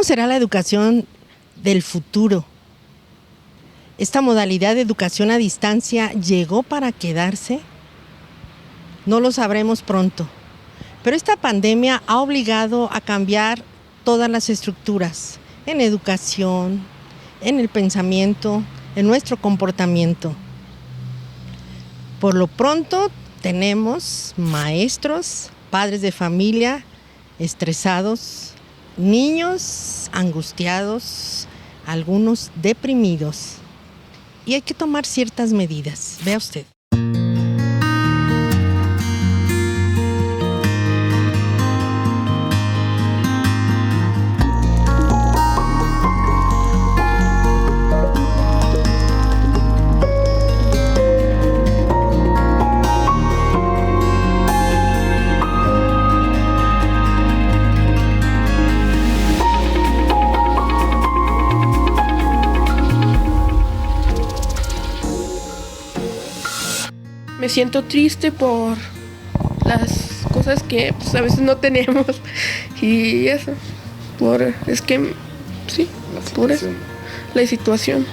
¿Cómo será la educación del futuro? ¿Esta modalidad de educación a distancia llegó para quedarse? No lo sabremos pronto, pero esta pandemia ha obligado a cambiar todas las estructuras en educación, en el pensamiento, en nuestro comportamiento. Por lo pronto tenemos maestros, padres de familia estresados, niños angustiados, algunos deprimidos. Y hay que tomar ciertas medidas. Vea usted. Me siento triste por las cosas que pues, a veces no tenemos y eso, por eso, la situación.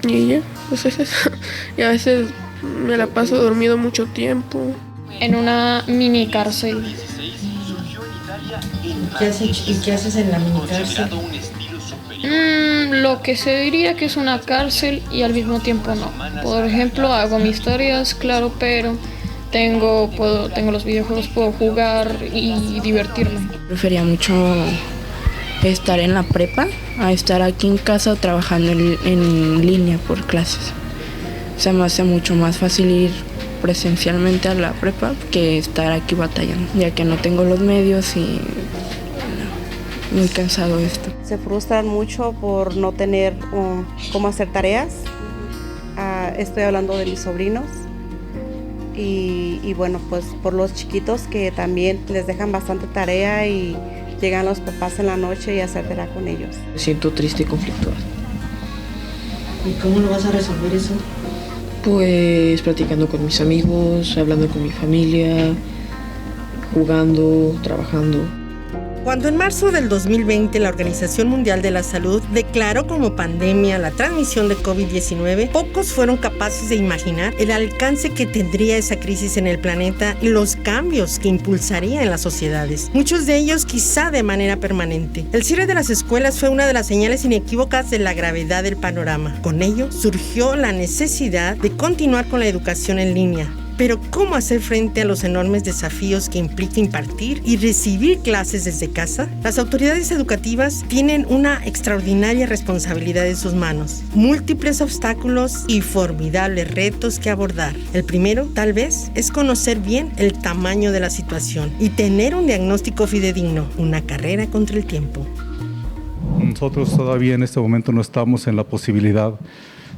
Y ya, pues es eso. Y a veces me la paso dormido mucho tiempo. En una mini cárcel. ¿Y qué haces en la mini cárcel? Lo que se diría que es una cárcel y al mismo tiempo no. Por ejemplo, hago mis tareas, claro, pero tengo los videojuegos, puedo jugar y divertirme. Prefería mucho estar en la prepa a estar aquí en casa o trabajando en línea por clases. Se me hace mucho más fácil ir presencialmente a la prepa que estar aquí batallando, ya que no tengo los medios y muy cansado esto. Se frustran mucho por no tener cómo hacer tareas. Estoy hablando de mis sobrinos y bueno, pues por los chiquitos que también les dejan bastante tarea y llegan los papás en la noche y hacer tarea con ellos. Me siento triste y conflictuado. ¿Y cómo lo vas a resolver eso? Pues platicando con mis amigos, hablando con mi familia, jugando, trabajando. Cuando en marzo del 2020 la Organización Mundial de la Salud declaró como pandemia la transmisión de COVID-19, pocos fueron capaces de imaginar el alcance que tendría esa crisis en el planeta y los cambios que impulsaría en las sociedades, muchos de ellos quizá de manera permanente. El cierre de las escuelas fue una de las señales inequívocas de la gravedad del panorama. Con ello surgió la necesidad de continuar con la educación en línea. Pero ¿cómo hacer frente a los enormes desafíos que implica impartir y recibir clases desde casa? Las autoridades educativas tienen una extraordinaria responsabilidad en sus manos, múltiples obstáculos y formidables retos que abordar. El primero, tal vez, es conocer bien el tamaño de la situación y tener un diagnóstico fidedigno, una carrera contra el tiempo. Nosotros todavía en este momento no estamos en la posibilidad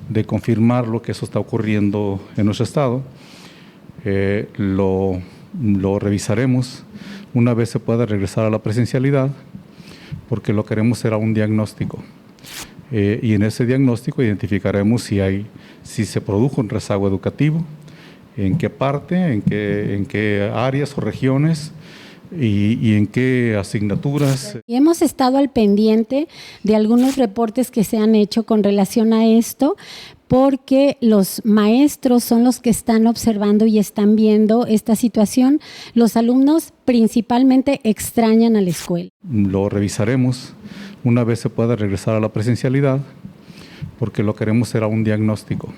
de confirmar lo que eso está ocurriendo en nuestro estado. Lo revisaremos una vez se pueda regresar a la presencialidad, porque lo queremos será un diagnóstico. Y en ese diagnóstico identificaremos si se produjo un rezago educativo, en qué parte, en qué áreas o regiones y en qué asignaturas. Hemos estado al pendiente de algunos reportes que se han hecho con relación a esto, porque los maestros son los que están observando y están viendo esta situación. Los alumnos principalmente extrañan a la escuela. Lo revisaremos una vez se pueda regresar a la presencialidad, porque lo queremos será un diagnóstico.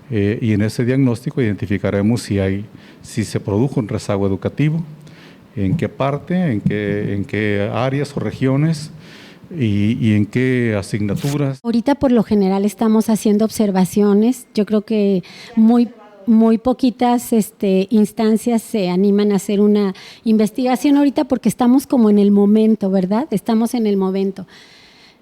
Y en ese diagnóstico identificaremos si se produjo un rezago educativo, en qué parte, en qué áreas o regiones y en qué asignaturas. Ahorita por lo general estamos haciendo observaciones. Yo creo que muy poquitas instancias se animan a hacer una investigación ahorita porque estamos como en el momento, ¿verdad? Estamos en el momento.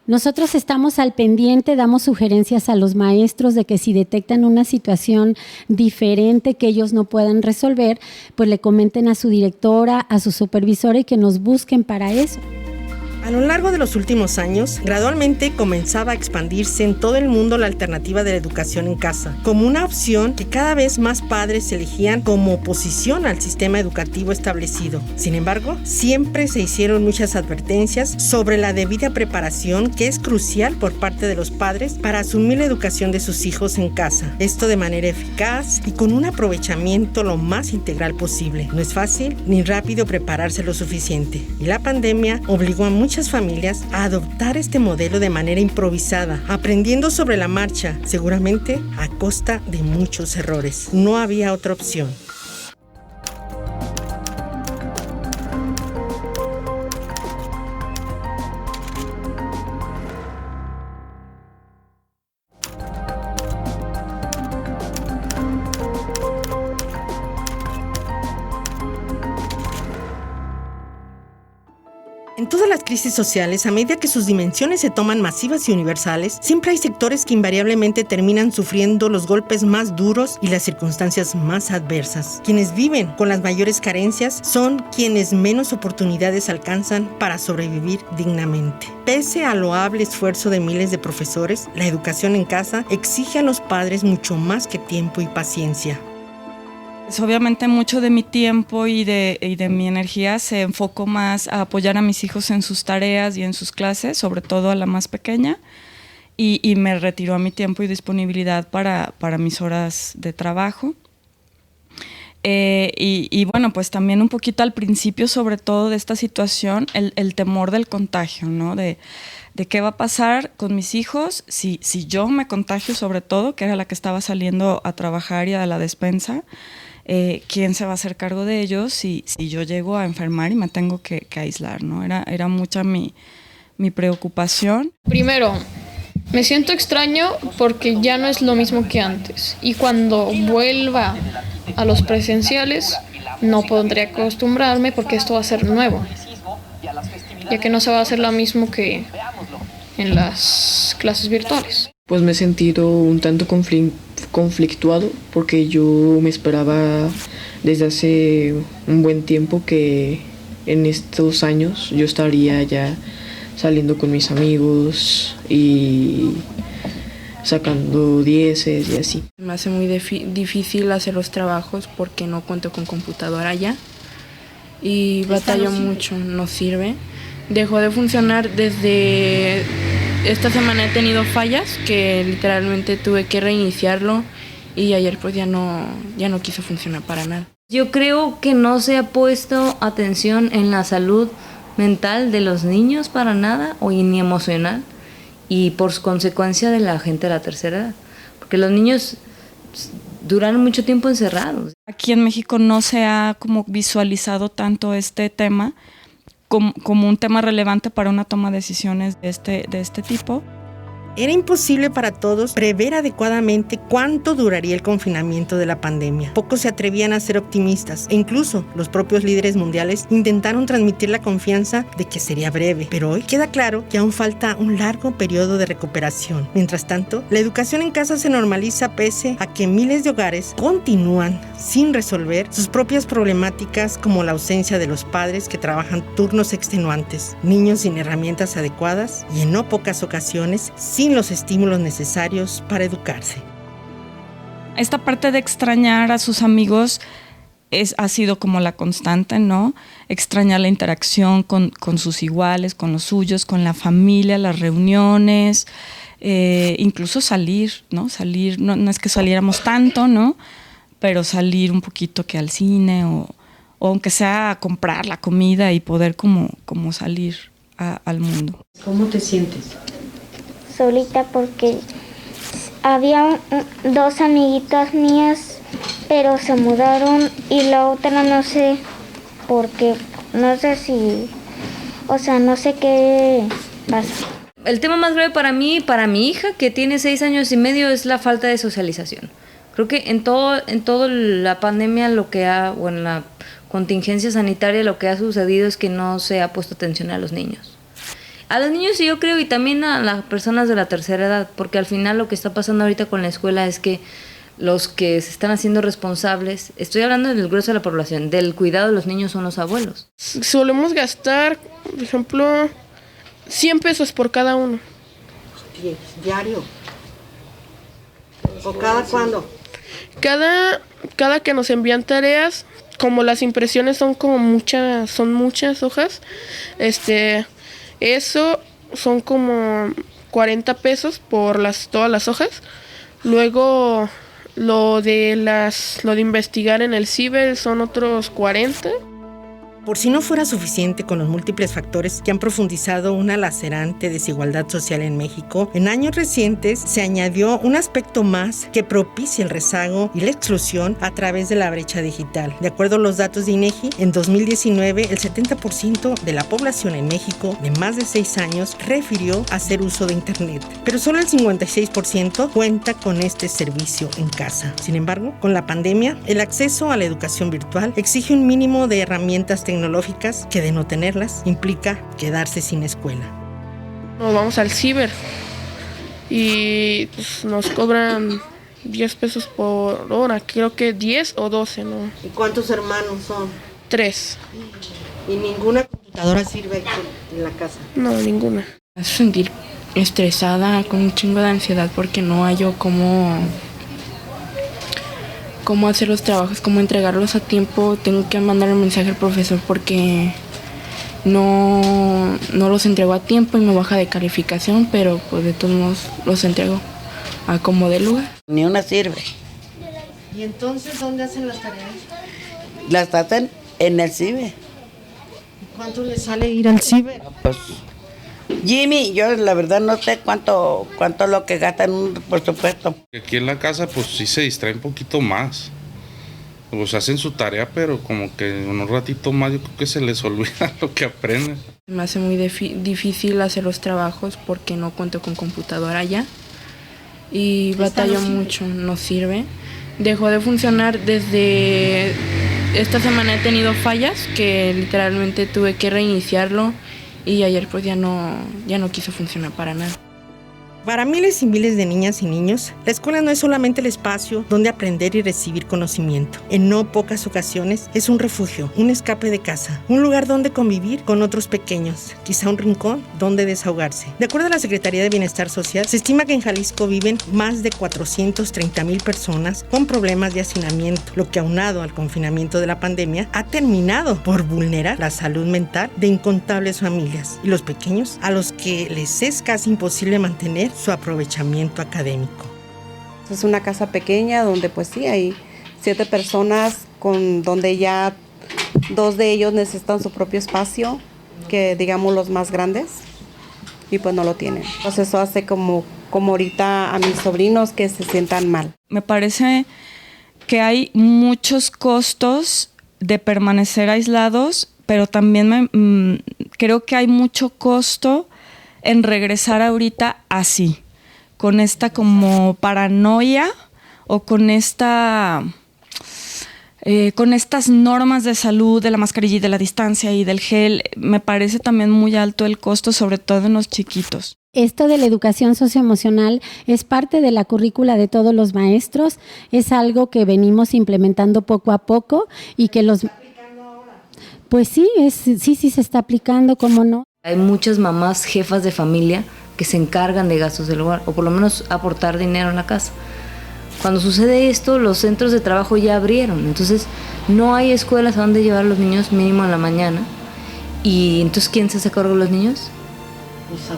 Nosotros estamos al pendiente, damos sugerencias a los maestros de que si detectan una situación diferente que ellos no puedan resolver, pues le comenten a su directora, a su supervisora y que nos busquen para eso. A lo largo de los últimos años, gradualmente comenzaba a expandirse en todo el mundo la alternativa de la educación en casa, como una opción que cada vez más padres elegían como oposición al sistema educativo establecido. Sin embargo, siempre se hicieron muchas advertencias sobre la debida preparación que es crucial por parte de los padres para asumir la educación de sus hijos en casa. Esto de manera eficaz y con un aprovechamiento lo más integral posible. No es fácil ni rápido prepararse lo suficiente. Y la pandemia obligó a muchas familias a adoptar este modelo de manera improvisada, aprendiendo sobre la marcha, seguramente a costa de muchos errores. No había otra opción. En todas las crisis sociales, a medida que sus dimensiones se toman masivas y universales, siempre hay sectores que invariablemente terminan sufriendo los golpes más duros y las circunstancias más adversas. Quienes viven con las mayores carencias son quienes menos oportunidades alcanzan para sobrevivir dignamente. Pese al loable esfuerzo de miles de profesores, la educación en casa exige a los padres mucho más que tiempo y paciencia. Pues obviamente mucho de mi tiempo y de mi energía se enfocó más a apoyar a mis hijos en sus tareas y en sus clases, sobre todo a la más pequeña, y me retiró mi tiempo y disponibilidad para mis horas de trabajo. Y bueno, pues también un poquito al principio, sobre todo de esta situación, el temor del contagio, ¿no? De qué va a pasar con mis hijos si yo me contagio, sobre todo, que era la que estaba saliendo a trabajar y a la despensa. ¿Quién se va a hacer cargo de ellos si yo llego a enfermar y me tengo que aislar, ¿no? Era mucha mi preocupación. Primero, me siento extraño porque ya no es lo mismo que antes. Y cuando vuelva a los presenciales, no podré acostumbrarme porque esto va a ser nuevo. Ya que no se va a hacer lo mismo que en las clases virtuales. Pues me he sentido un tanto conflictuado porque yo me esperaba desde hace un buen tiempo que en estos años yo estaría ya saliendo con mis amigos y sacando dieces y así. Me hace muy difícil hacer los trabajos porque no cuento con computadora ya y batallo mucho, no sirve. Dejó de funcionar desde esta semana. He tenido fallas que literalmente tuve que reiniciarlo y ayer pues ya no quiso funcionar para nada. Yo creo que no se ha puesto atención en la salud mental de los niños para nada o ni emocional y por consecuencia de la gente de la tercera edad, porque los niños duran mucho tiempo encerrados. Aquí en México no se ha como visualizado tanto este tema como un tema relevante para una toma de decisiones de este tipo. Era imposible para todos prever adecuadamente cuánto duraría el confinamiento de la pandemia. Pocos se atrevían a ser optimistas e incluso los propios líderes mundiales intentaron transmitir la confianza de que sería breve. Pero hoy queda claro que aún falta un largo periodo de recuperación. Mientras tanto, la educación en casa se normaliza pese a que miles de hogares continúan sin resolver sus propias problemáticas, como la ausencia de los padres que trabajan turnos extenuantes, niños sin herramientas adecuadas y en no pocas ocasiones sin los estímulos necesarios para educarse. Esta parte de extrañar a sus amigos ha sido como la constante, ¿no? Extrañar la interacción con sus iguales, con los suyos, con la familia, las reuniones, incluso salir, ¿no? Salir, no es que saliéramos tanto, ¿no? Pero salir un poquito que al cine o aunque sea a comprar la comida y poder como salir al mundo. ¿Cómo te sientes? Solita porque había dos amiguitas mías, pero se mudaron y la otra no sé porque no sé si, no sé qué pasa. El tema más grave para mí y para mi hija, que tiene 6 años y medio, es la falta de socialización. Creo que en todo la pandemia o en la contingencia sanitaria lo que ha sucedido es que no se ha puesto atención a los niños. A los niños yo creo y también a las personas de la tercera edad, porque al final lo que está pasando ahorita con la escuela es que los que se están haciendo responsables, estoy hablando del grueso de la población, del cuidado de los niños son los abuelos. Solemos gastar, por ejemplo, 100 pesos por cada uno. ¿Diario? ¿O cada cuándo? Cada que nos envían tareas, como las impresiones son muchas hojas, eso son como 40 pesos por todas las hojas. Luego lo de investigar en el ciber son otros 40. Por si no fuera suficiente con los múltiples factores que han profundizado una lacerante desigualdad social en México, en años recientes se añadió un aspecto más que propicia el rezago y la exclusión a través de la brecha digital. De acuerdo a los datos de INEGI, en 2019 el 70% de la población en México de más de 6 años refirió hacer uso de Internet, pero solo el 56% cuenta con este servicio en casa. Sin embargo, con la pandemia, el acceso a la educación virtual exige un mínimo de herramientas tecnológicas que de no tenerlas implica quedarse sin escuela. Nos vamos al ciber y pues, nos cobran 10 pesos por hora, creo que 10 o 12, ¿no? ¿Y cuántos hermanos son? 3. ¿Y ninguna computadora sirve en la casa? No, ninguna. Me hace sentir estresada, con un chingo de ansiedad porque no hallo cómo hacer los trabajos, cómo entregarlos a tiempo. Tengo que mandar un mensaje al profesor porque no los entrego a tiempo y me baja de calificación, pero pues de todos modos los entrego a como de lugar. Ni una sirve. ¿Y entonces dónde hacen las tareas? Las hacen en el ciber. ¿Cuánto les sale ir al ciber? Pues Jimmy, yo la verdad no sé cuánto es lo que gastan por supuesto. Aquí en la casa pues sí se distrae un poquito más. Pues hacen su tarea, pero como que en un ratito más yo creo que se les olvida lo que aprenden. Me hace muy difícil hacer los trabajos porque no cuento con computadora ya. Y batallo mucho, no sirve. Dejó de funcionar desde esta semana. He tenido fallas que literalmente tuve que reiniciarlo. Y ayer pues ya no quiso funcionar para nada. Para miles y miles de niñas y niños, la escuela no es solamente el espacio donde aprender y recibir conocimiento. En no pocas ocasiones es un refugio, un escape de casa, un lugar donde convivir con otros pequeños, quizá un rincón donde desahogarse. De acuerdo a la Secretaría de Bienestar Social, se estima que en Jalisco viven más de 430,000 personas con problemas de hacinamiento, lo que aunado al confinamiento de la pandemia ha terminado por vulnerar la salud mental de incontables familias y los pequeños a los que les es casi imposible mantener su aprovechamiento académico. Es una casa pequeña donde pues sí hay 7 personas donde ya 2 de ellos necesitan su propio espacio, que digamos los más grandes, y pues no lo tienen. Entonces eso hace como ahorita a mis sobrinos que se sientan mal. Me parece que hay muchos costos de permanecer aislados, pero también creo que hay mucho costo en regresar ahorita así, con esta como paranoia o con estas normas de salud, de la mascarilla y de la distancia y del gel. Me parece también muy alto el costo, sobre todo en los chiquitos. Esto de la educación socioemocional es parte de la currícula de todos los maestros, es algo que venimos implementando poco a poco y que pues sí se está aplicando, ¿cómo no? Hay muchas mamás jefas de familia que se encargan de gastos del hogar o por lo menos aportar dinero en la casa. Cuando sucede esto, los centros de trabajo ya abrieron, entonces no hay escuelas a donde llevar a los niños mínimo en la mañana. Y entonces, ¿quién se hace cargo de los niños? Los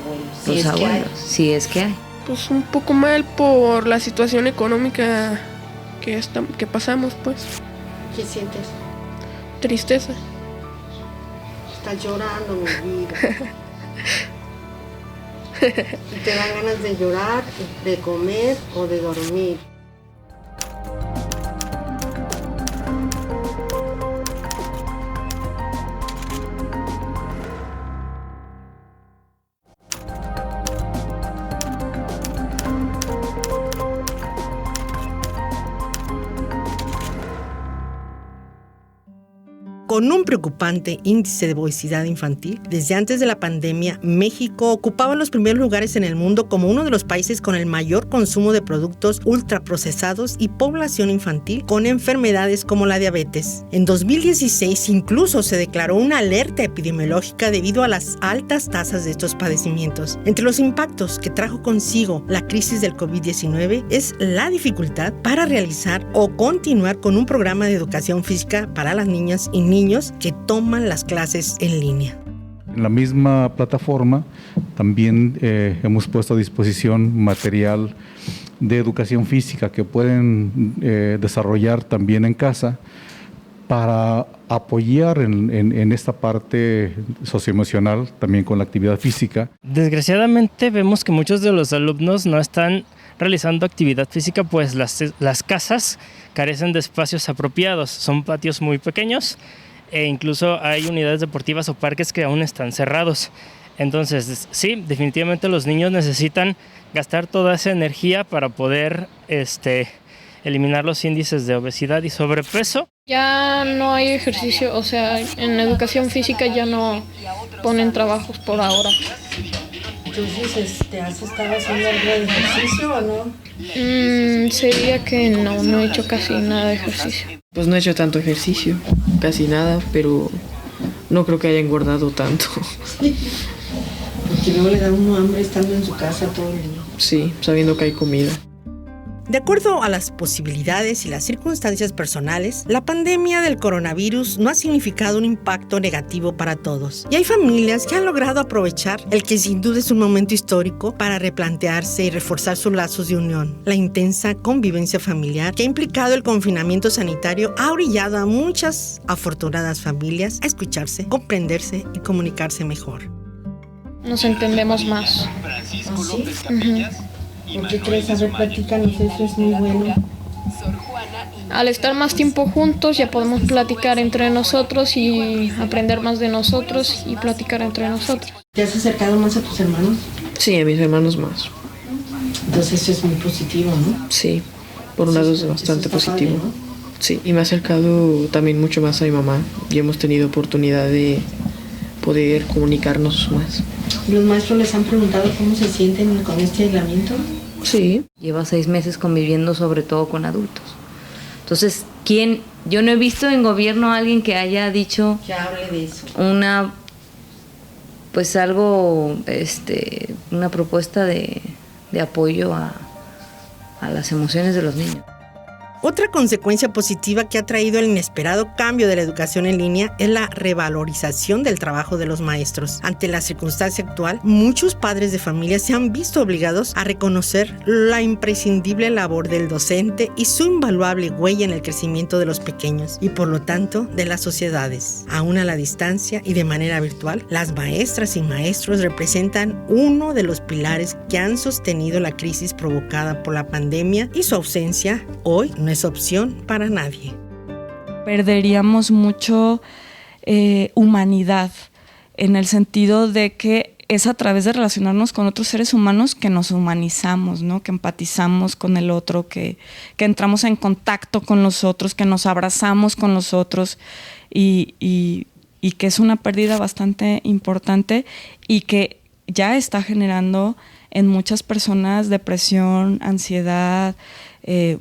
abuelos. Si es que hay. Pues un poco mal por la situación económica que pasamos, pues. ¿Qué sientes? Tristeza. Estás llorando, mi vida. Y te dan ganas de llorar, de comer o de dormir. Con un preocupante índice de obesidad infantil, desde antes de la pandemia, México ocupaba los primeros lugares en el mundo como uno de los países con el mayor consumo de productos ultraprocesados y población infantil con enfermedades como la diabetes. En 2016 incluso se declaró una alerta epidemiológica debido a las altas tasas de estos padecimientos. Entre los impactos que trajo consigo la crisis del COVID-19 es la dificultad para realizar o continuar con un programa de educación física para las niñas y niños que toman las clases en línea. En la misma plataforma también hemos puesto a disposición material de educación física que pueden desarrollar también en casa para apoyar en esta parte socioemocional también con la actividad física. Desgraciadamente vemos que muchos de los alumnos no están realizando actividad física, pues las casas carecen de espacios apropiados, son patios muy pequeños e incluso hay unidades deportivas o parques que aún están cerrados. Entonces, sí, definitivamente los niños necesitan gastar toda esa energía para poder eliminar los índices de obesidad y sobrepeso. Ya no hay ejercicio, o sea, en educación física ya no ponen trabajos por ahora. Entonces, ¿has estado haciendo algo de ejercicio o no? Sería que no he hecho casi nada de ejercicio. Pues no he hecho tanto ejercicio, casi nada, pero no creo que haya engordado tanto. Sí. Porque luego le da uno hambre estando en su casa todo el día. Sí, sabiendo que hay comida. De acuerdo a las posibilidades y las circunstancias personales, la pandemia del coronavirus no ha significado un impacto negativo para todos. Y hay familias que han logrado aprovechar el que sin duda es un momento histórico para replantearse y reforzar sus lazos de unión. La intensa convivencia familiar que ha implicado el confinamiento sanitario ha orillado a muchas afortunadas familias a escucharse, comprenderse y comunicarse mejor. Nos entendemos más. ¿Ah, sí? ¿Por qué crees? A ver, platícanos, eso es muy bueno. Al estar más tiempo juntos ya podemos platicar entre nosotros y aprender más de nosotros y platicar entre nosotros. ¿Te has acercado más a tus hermanos? Sí, a mis hermanos más. Entonces eso es muy positivo, ¿no? Sí, por un lado es bastante positivo. Padre, ¿no? Sí, y me ha acercado también mucho más a mi mamá y hemos tenido oportunidad de poder comunicarnos más. ¿Los maestros les han preguntado cómo se sienten con este aislamiento? Sí. Lleva 6 meses conviviendo sobre todo con adultos. Entonces, yo no he visto en gobierno a alguien que haya dicho que hable de eso. Una propuesta de apoyo a las emociones de los niños. Otra consecuencia positiva que ha traído el inesperado cambio de la educación en línea es la revalorización del trabajo de los maestros. Ante la circunstancia actual, muchos padres de familia se han visto obligados a reconocer la imprescindible labor del docente y su invaluable huella en el crecimiento de los pequeños y por lo tanto de las sociedades. Aún a la distancia y de manera virtual, las maestras y maestros representan uno de los pilares que han sostenido la crisis provocada por la pandemia y su ausencia hoy no es opción para nadie. Perderíamos mucho humanidad, en el sentido de que es a través de relacionarnos con otros seres humanos que nos humanizamos, ¿no? Que empatizamos con el otro, que entramos en contacto con los otros, que nos abrazamos con los otros y que es una pérdida bastante importante y que ya está generando en muchas personas depresión, ansiedad,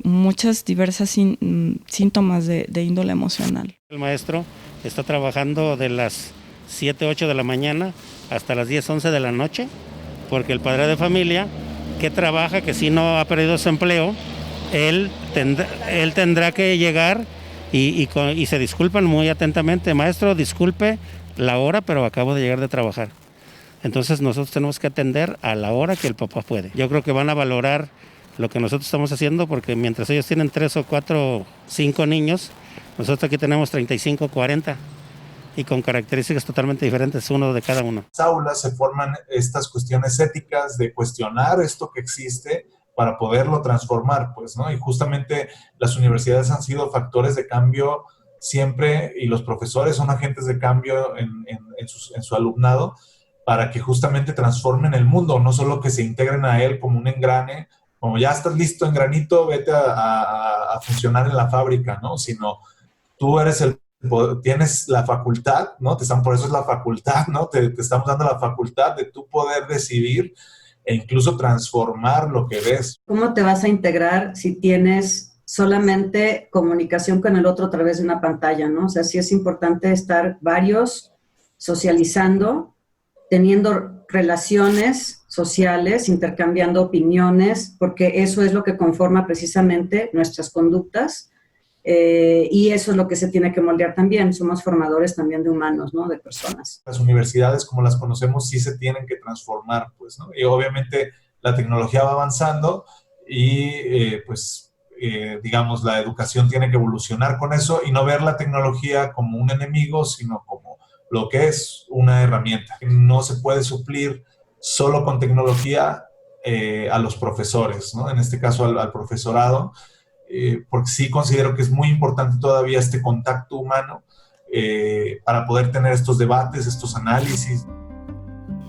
muchas diversas síntomas de índole emocional. El maestro está trabajando de las 7, 8 de la mañana hasta las 10, 11 de la noche, porque el padre de familia que trabaja, que si no ha perdido su empleo, él tendrá que llegar y se disculpan muy atentamente. Maestro, disculpe la hora, pero acabo de llegar de trabajar. Entonces nosotros tenemos que atender a la hora que el papá puede. Yo creo que van a valorar lo que nosotros estamos haciendo, porque mientras ellos tienen 3 o 4, 5 niños, nosotros aquí tenemos 35, 40 y con características totalmente diferentes, uno de cada uno. En las aulas se forman estas cuestiones éticas de cuestionar esto que existe para poderlo transformar, pues, ¿no? Y justamente las universidades han sido factores de cambio siempre y los profesores son agentes de cambio en su alumnado para que justamente transformen el mundo, no solo que se integren a él como un engrane, como ya estás listo, engranito, vete a funcionar en la fábrica, ¿no? Sino tú eres el tienes la facultad, ¿no? Por eso es la facultad, ¿no? Te estamos dando la facultad de tú poder decidir e incluso transformar lo que ves. ¿Cómo te vas a integrar si tienes solamente comunicación con el otro a través de una pantalla, ¿no? O sea, sí es importante estar varios socializando, teniendo relaciones sociales, intercambiando opiniones, porque eso es lo que conforma precisamente nuestras conductas. Y eso es lo que se tiene que moldear también. Somos formadores también de humanos, ¿no? De personas. Las universidades, como las conocemos, sí se tienen que transformar, pues, ¿no? Y obviamente la tecnología va avanzando y, digamos, la educación tiene que evolucionar con eso y no ver la tecnología como un enemigo, sino como lo que es una herramienta. No se puede suplir solo con tecnología a los profesores, ¿no? En este caso al profesorado, porque sí considero que es muy importante todavía este contacto humano para poder tener estos debates, estos análisis.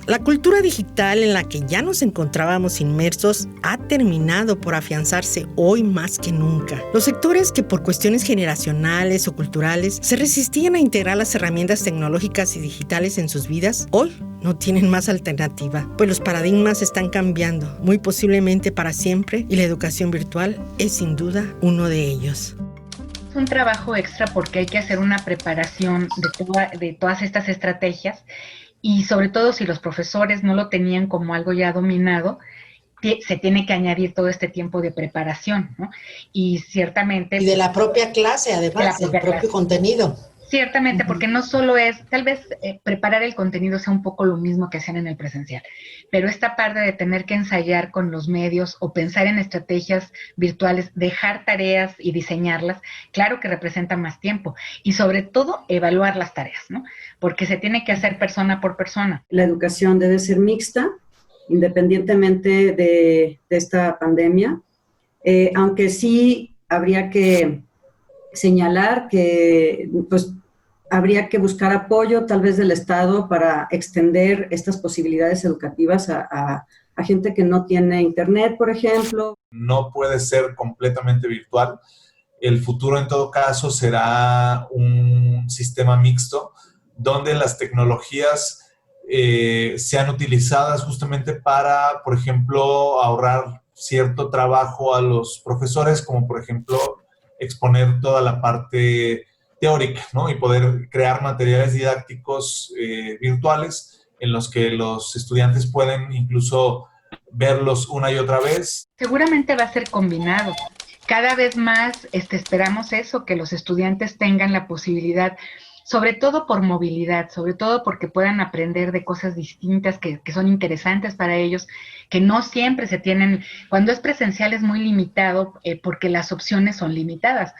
La cultura digital en la que ya nos encontrábamos inmersos ha terminado por afianzarse hoy más que nunca. Los sectores que por cuestiones generacionales o culturales se resistían a integrar las herramientas tecnológicas y digitales en sus vidas, hoy no tienen más alternativa, pues los paradigmas están cambiando, muy posiblemente para siempre, y la educación virtual es sin duda uno de ellos. Es un trabajo extra porque hay que hacer una preparación de todas estas estrategias. Y sobre todo si los profesores no lo tenían como algo ya dominado, se tiene que añadir todo este tiempo de preparación, ¿no? Y ciertamente... Y de la propia clase, además, del propio contenido. Ciertamente, porque no solo es, tal vez preparar el contenido sea un poco lo mismo que hacían en el presencial, pero esta parte de tener que ensayar con los medios o pensar en estrategias virtuales, dejar tareas y diseñarlas, claro que representa más tiempo y sobre todo evaluar las tareas, ¿no? Porque se tiene que hacer persona por persona. La educación debe ser mixta, independientemente de esta pandemia, aunque sí habría que señalar que pues habría que buscar apoyo tal vez del Estado para extender estas posibilidades educativas a gente que no tiene internet, por ejemplo. No puede ser completamente virtual. El futuro en todo caso será un sistema mixto donde las tecnologías sean utilizadas justamente para, por ejemplo, ahorrar cierto trabajo a los profesores, como por ejemplo exponer toda la parte teórica, ¿no? Y poder crear materiales didácticos virtuales en los que los estudiantes pueden incluso verlos una y otra vez. Seguramente va a ser combinado. Cada vez más esperamos eso, que los estudiantes tengan la posibilidad, sobre todo por movilidad, sobre todo porque puedan aprender de cosas distintas que son interesantes para ellos, que no siempre se tienen. Cuando es presencial es muy limitado porque las opciones son limitadas,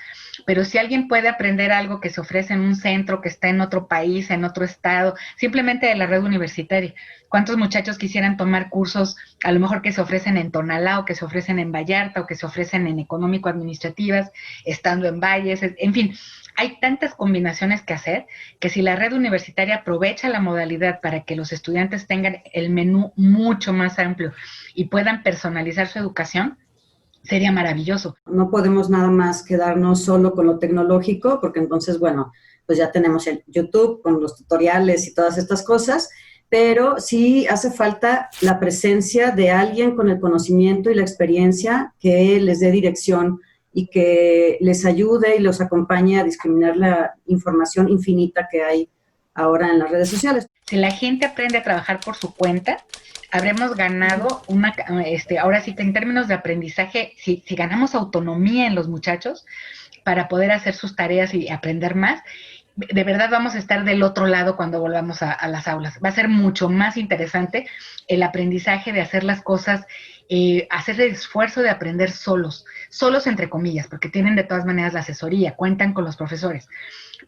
pero si alguien puede aprender algo que se ofrece en un centro, que está en otro país, en otro estado, simplemente de la red universitaria. ¿Cuántos muchachos quisieran tomar cursos, a lo mejor que se ofrecen en Tonalá, o que se ofrecen en Vallarta, o que se ofrecen en económico-administrativas, estando en Valles? En fin, hay tantas combinaciones que hacer, que si la red universitaria aprovecha la modalidad para que los estudiantes tengan el menú mucho más amplio y puedan personalizar su educación, sería maravilloso. No podemos nada más quedarnos solo con lo tecnológico, porque entonces, bueno, pues ya tenemos el YouTube con los tutoriales y todas estas cosas, pero sí hace falta la presencia de alguien con el conocimiento y la experiencia que les dé dirección y que les ayude y los acompañe a discriminar la información infinita que hay ahora en las redes sociales. Si la gente aprende a trabajar por su cuenta, habremos ganado ahora sí que en términos de aprendizaje, si ganamos autonomía en los muchachos para poder hacer sus tareas y aprender más, de verdad vamos a estar del otro lado cuando volvamos a las aulas. Va a ser mucho más interesante el aprendizaje de hacer las cosas, hacer el esfuerzo de aprender solos entre comillas, porque tienen de todas maneras la asesoría, cuentan con los profesores.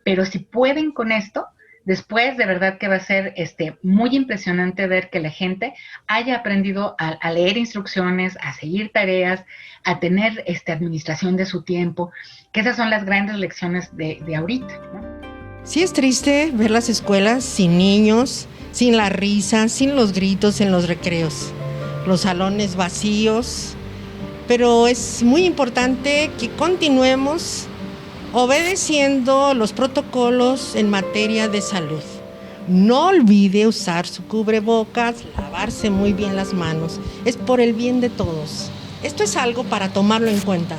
Pero si pueden con esto, después de verdad que va a ser muy impresionante ver que la gente haya aprendido a leer instrucciones, a seguir tareas, a tener administración de su tiempo, que esas son las grandes lecciones de ahorita, ¿no? Sí es triste ver las escuelas sin niños, sin la risa, sin los gritos en los recreos, los salones vacíos, pero es muy importante que continuemos obedeciendo los protocolos en materia de salud. No olvide usar su cubrebocas, lavarse muy bien las manos. Es por el bien de todos. Esto es algo para tomarlo en cuenta.